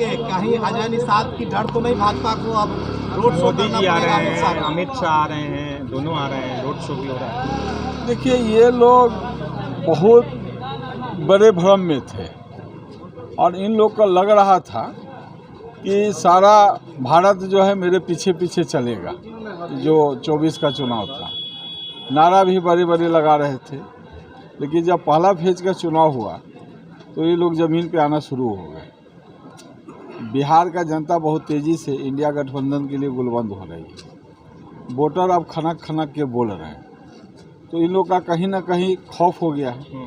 करेंगे? कहीं अजय निषाद की डर तो नहीं भाजपा को? अब रोड शो मोदी जी आ रहे हैं, अमित शाह आ रहे हैं, दोनों आ रहे हैं, रोड शो भी हो रहा है। देखिए, ये लोग बहुत बड़े भ्रम में थे और इन लोग को लग रहा था कि सारा भारत जो है मेरे पीछे पीछे चलेगा। जो 24 का चुनाव था, नारा भी बड़े बड़े लगा रहे थे, लेकिन जब पहला फेज का चुनाव हुआ तो ये लोग ज़मीन पे आना शुरू हो गए। बिहार का जनता बहुत तेज़ी से इंडिया गठबंधन के लिए गुलबंद हो रही है। वोटर अब खनक खनक के बोल रहे हैं, तो इन लोग का कहीं ना कहीं खौफ हो गया है।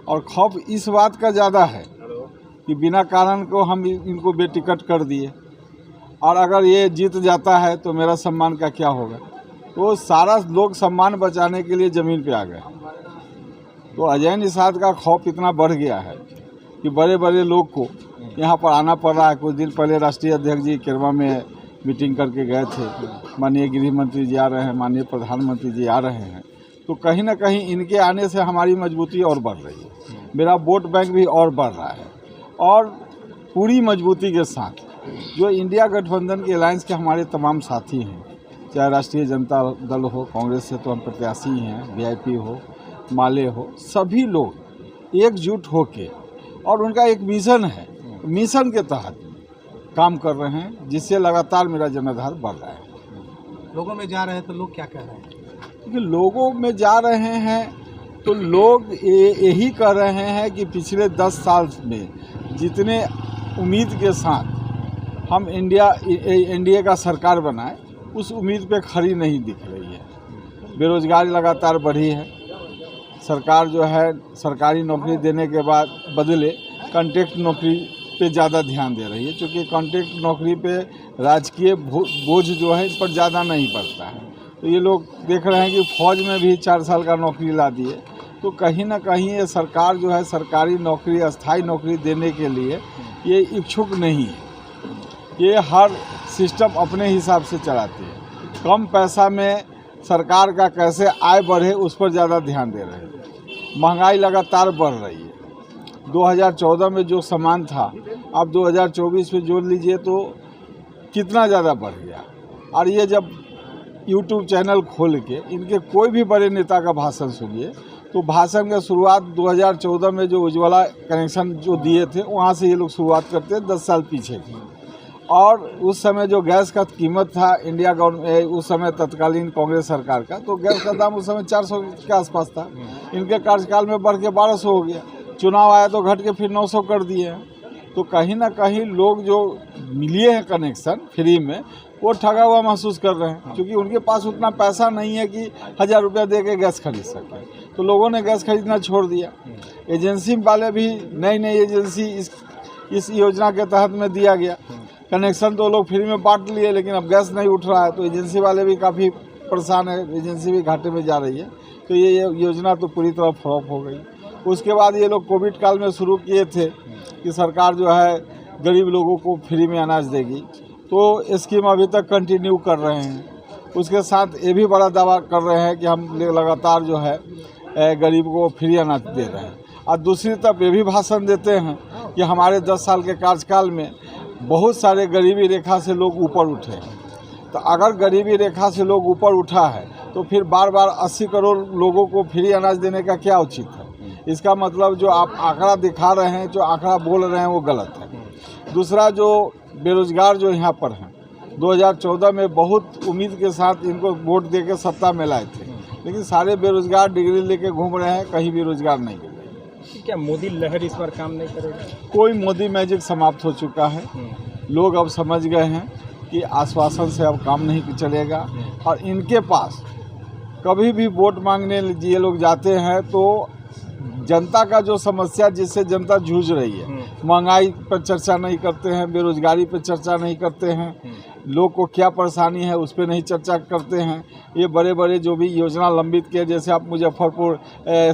और खौफ इस बात का ज़्यादा है कि बिना कारण को हम इनको बेटिकट कर दिए, और अगर ये जीत जाता है तो मेरा सम्मान का क्या होगा। तो सारा लोग सम्मान बचाने के लिए ज़मीन पे आ गए। तो अजय निषाद का खौफ इतना बढ़ गया है कि बड़े बड़े लोग को यहाँ पर आना पड़ रहा है। कुछ दिन पहले राष्ट्रीय अध्यक्ष जी केरवा में मीटिंग करके गए थे। माननीय गृह मंत्री जी आ रहे हैं, माननीय प्रधानमंत्री जी आ रहे हैं। तो कहीं ना कहीं इनके आने से हमारी मजबूती और बढ़ रही है, मेरा वोट बैंक भी और बढ़ रहा है। और पूरी मजबूती के साथ जो इंडिया गठबंधन के अलायंस के हमारे तमाम साथी हैं, चाहे राष्ट्रीय जनता दल हो, कांग्रेस से तो हम प्रत्याशी हैं, वीआईपी हो, माले हो, सभी लोग एकजुट होके, और उनका एक मिशन है, मिशन के तहत काम कर रहे हैं, जिससे लगातार मेरा जनाधार बढ़ रहा है। लोगों में जा रहे हैं तो लोग क्या कह रहे हैं? क्योंकि लोगों में जा रहे हैं तो लोग यही कह रहे हैं कि पिछले 10 साल में जितने उम्मीद के साथ हम एनडीए का सरकार बनाए, उस उम्मीद पे खरी नहीं दिख रही है। बेरोजगारी लगातार बढ़ी है। सरकार जो है सरकारी नौकरी देने के बाद बदले कॉन्ट्रैक्ट नौकरी पे ज़्यादा ध्यान दे रही है, क्योंकि कॉन्ट्रैक्ट नौकरी पे राजकीय बोझ जो है इस पर ज़्यादा नहीं पड़ता है। तो ये लोग देख रहे हैं कि फौज में भी 4 साल का नौकरी ला दिए। तो कहीं ना कहीं ये सरकार जो है सरकारी नौकरी, अस्थाई नौकरी देने के लिए ये इच्छुक नहीं है। ये हर सिस्टम अपने हिसाब से चलाती है। कम पैसा में सरकार का कैसे आय बढ़े, उस पर ज़्यादा ध्यान दे रहे हैं। महंगाई लगातार बढ़ रही है। 2014 में जो सामान था, अब 2024 में जोड़ लीजिए तो कितना ज़्यादा बढ़ गया। और ये जब यूट्यूब चैनल खोल के इनके कोई भी बड़े नेता का भाषण सुनिए, तो भाषण का शुरुआत 2014 में जो उज्ज्वला कनेक्शन जो दिए थे, वहाँ से ये लोग शुरुआत करते हैं 10 साल पीछे की। और उस समय जो गैस का कीमत था इंडिया गवर्नमेंट, उस समय तत्कालीन कांग्रेस सरकार का, तो गैस का दाम उस समय 400 के आसपास था। इनके कार्यकाल में बढ़ के 1200 हो गया। चुनाव आया तो घट के फिर 900 कर दिए हैं। तो कहीं ना कहीं लोग जो मिले हैं कनेक्शन फ्री में, वो ठगा हुआ महसूस कर रहे हैं, क्योंकि उनके पास उतना पैसा नहीं है कि 1000 रुपया दे के गैस खरीद सकें। तो लोगों ने गैस खरीदना छोड़ दिया। एजेंसी वाले भी नई एजेंसी इस योजना के तहत में दिया गया। कनेक्शन तो लोग फ्री में बांट लिए, लेकिन अब गैस नहीं उठ रहा है, तो एजेंसी वाले भी काफ़ी परेशान है। एजेंसी भी घाटे में जा रही है। तो ये योजना तो पूरी तरह फ्लॉप हो गई। उसके बाद ये लोग कोविड काल में शुरू किए थे कि सरकार जो है गरीब लोगों को फ्री में अनाज देगी, तो स्कीम अभी तक कंटिन्यू कर रहे हैं। उसके साथ ये भी बड़ा दावा कर रहे हैं कि हम लगातार जो है गरीब को फ्री अनाज दे रहे हैं। और दूसरी तरफ ये भी भाषण देते हैं कि हमारे 10 साल के कार्यकाल में बहुत सारे गरीबी रेखा से लोग ऊपर उठे। तो अगर गरीबी रेखा से लोग ऊपर उठा है, तो फिर बार बार 80 करोड़ लोगों को फ्री अनाज देने का क्या उचित है? इसका मतलब जो आप आंकड़ा दिखा रहे हैं, जो आंकड़ा बोल रहे हैं, वो गलत है। दूसरा, जो बेरोजगार जो यहाँ पर हैं, 2014 में बहुत उम्मीद के साथ इनको वोट दे के सत्ता में लाए थे, लेकिन सारे बेरोजगार डिग्री लेके घूम रहे हैं, कहीं भी रोजगार नहीं मिल रहा है। क्या मोदी लहर इस पर काम नहीं करेगी? कोई मोदी मैजिक समाप्त हो चुका है। लोग अब समझ गए हैं कि आश्वासन से अब काम नहीं चलेगा। और इनके पास कभी भी वोट मांगने ये लोग जाते हैं तो जनता का जो समस्या जिससे जनता जूझ रही है, महंगाई पर चर्चा नहीं करते हैं, बेरोजगारी पर चर्चा नहीं करते हैं, लोग को क्या परेशानी है उस पर नहीं चर्चा करते हैं। ये बड़े बड़े जो भी योजना लंबित किए, जैसे आप मुजफ्फरपुर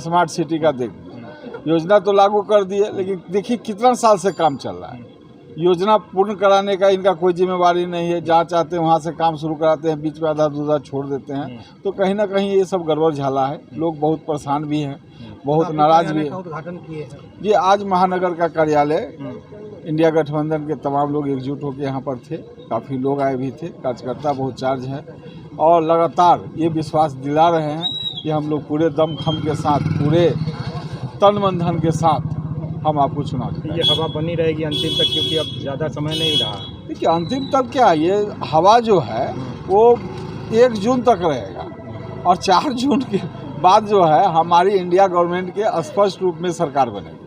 स्मार्ट सिटी का देख, योजना तो लागू कर दिए, लेकिन देखिए कितना साल से काम चल रहा है। योजना पूर्ण कराने का इनका कोई जिम्मेवारी नहीं है। जहाँ चाहते हैं वहाँ से काम शुरू कराते हैं, बीच में आधा अधूरा छोड़ देते हैं। तो कहीं ना कहीं ये सब गड़बड़ झाला है। लोग बहुत परेशान भी हैं। बहुत नाराज भी का उद्घाटन किए हैं। जी। आज महानगर का कार्यालय इंडिया गठबंधन के तमाम लोग एकजुट होकर यहाँ पर थे, काफ़ी लोग आए भी थे, कार्यकर्ता बहुत चार्ज है और लगातार ये विश्वास दिला रहे हैं कि हम लोग पूरे दमखम के साथ, पूरे तन मन धन के साथ हम आपको चुनाव दिलाएंगे। ये हवा बनी रहेगी अंतिम तक, क्योंकि अब ज़्यादा समय नहीं रहा। देखिए अंतिम तक क्या, ये हवा जो है वो 1 जून तक रहेगा और 4 जून के बाद जो है हमारी इंडिया गवर्नमेंट के स्पष्ट रूप में सरकार बनेगी।